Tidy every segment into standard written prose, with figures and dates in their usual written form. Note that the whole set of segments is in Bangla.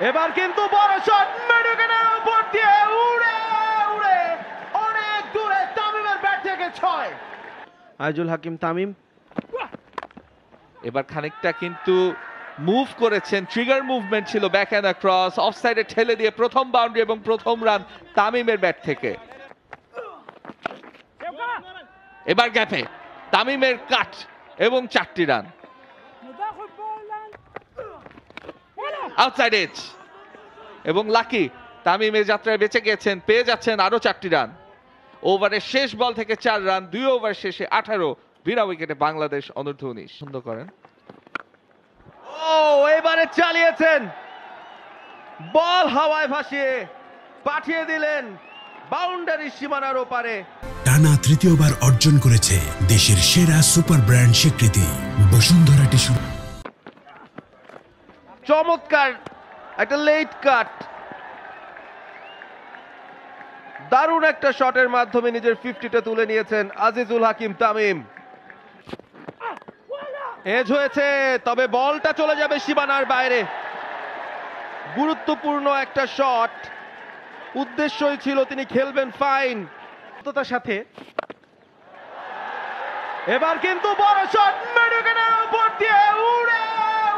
এবার কিন্তু বড় শট মেডিকেনের উপর দিয়ে উড়ে উড়ে অনেক দূরে তামিমের ব্যাট থেকে 6। আইজুল হাকিম তামিম এবার খানিকটা কিন্তু মুভ করেছেন, ট্রিগার মুভমেন্ট ছিল, ব্যাক অ্যান্ড ক্রস অফসাইডে ঠেলে দিয়ে প্রথম বাউন্ডারি এবং প্রথম রান তামিমের ব্যাট থেকে। এবার গ্যাপে তামিমের কাট এবং 4টি রান। আউটসাইড এজ এবং লাকি তামিমের যাত্রায় বেঁচে গেছেন, পেয়ে যাচ্ছেন আরো 4টি রান। ওভারের শেষ বল থেকে 4 রান, 2 ওভার শেষে 18 বিনা উইকেটে বাংলাদেশ অনূর্ধ্ব 19 সুন্দর করেন। ও এবারে চালিয়েছেন, বল হাওয়ায় ভাসিয়ে পাঠিয়ে দিলেন বাউন্ডারি সীমানার ওপারে। টানা তৃতীয়বার অর্জন করেছে দেশের সেরা সুপার ব্র্যান্ড স্বীকৃতি বসুন্ধরা টিস্যু। চমৎকার একটা লেট কাট, দারুণ একটা শটের মাধ্যমে নিজের 50টা তুলে নিয়েছেন আজিজুল হাকিম তামিম। এজ হয়েছে, তবে বলটা চলে যাবে সীমানার বাইরে। গুরুত্বপূর্ণ একটা শট, উদ্দেশ্যই ছিল তিনি খেলবেন ফাইন সাথে। এবার কিন্তু বড় শট মেডিকেনের উপর দিয়ে উড়ে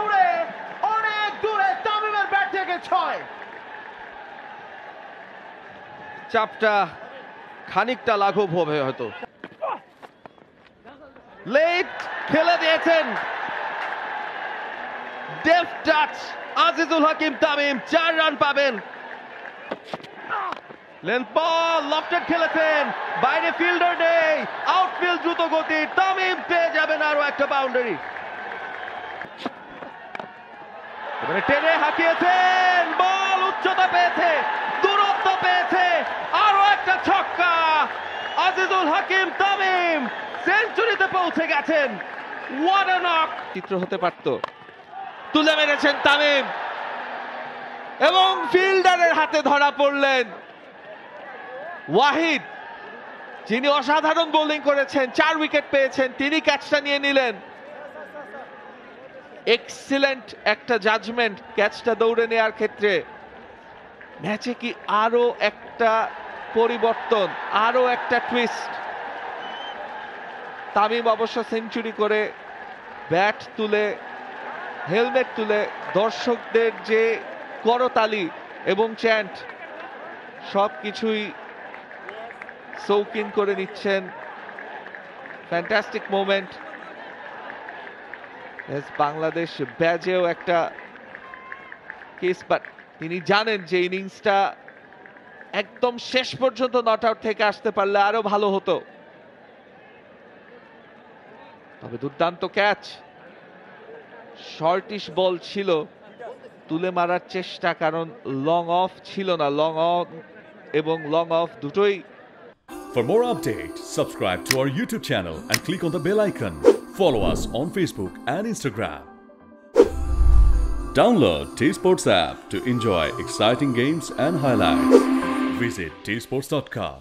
উড়ে অনেক দূরে তামিমের ব্যাট থেকে 6। চাপটা খানিকটা লাঘব হবে হয়তো। লেট খেলে দিয়েছেন, ডেফ টাচ আজিজুল হাকিম তামিম, 4 রান পাবেন। লেন্থ বল লফটেড খেলেছেন, বাইরে ফিল্ডার নেই, আউটফিল্ড দ্রুত গতি, তামিম পেয়ে যাবেন আরো একটা বাউন্ডারি। এবারে টেনে হাঁকিয়েছেন, বল উচ্চতা পেয়েছে, দূরত্ব পেয়েছে, আরো একটা ছক্কা। আজিজুল হাকিম তামিম সেঞ্চুরিতে পৌঁছে গেছেন। What a knock! চিত্র হতে পারত, তুলে মেরেছেন তামিম এবং ফিল্ডারের হাতে ধরা পড়লেন ওয়াহিদ, যিনি অসাধারণ বোলিং করেছেন, 4 উইকেট পেয়েছেন, তিনি ক্যাচটা নিয়ে নিলেন। এক্সিলেন্ট একটা জাজমেন্ট ক্যাচটা দৌড়ে নেওয়ার ক্ষেত্রে। ম্যাচে কি আরো একটা পরিবর্তন, আরো একটা টুইস্ট। তামিম অবশ্য সেঞ্চুরি করে ব্যাট তুলে হেলমেট তুলে দর্শকদের যে করতালি এবং চ্যান্ট সবকিছুই সৌকিন করে নিচ্ছেন। Fantastic moment. বাংলাদেশ ব্যাজেও একটা কেস, বাট তিনি জানেন যে ইনিংসটা একদম শেষ পর্যন্ত নট আউট থেকে আসতে পারলে আরো ভালো হতো। তবে দুর্দান্ত ক্যাচ, শর্টিশ বল ছিল, তুলে মারার চেষ্টা, কারণ লং অফ ছিল না, লং অন এবং লং অফ দুটোই। For more updates, subscribe to our YouTube channel and click on the bell icon. Follow us on Facebook and Instagram. Download T-Sports app to enjoy exciting games and highlights. Visit tsports.com.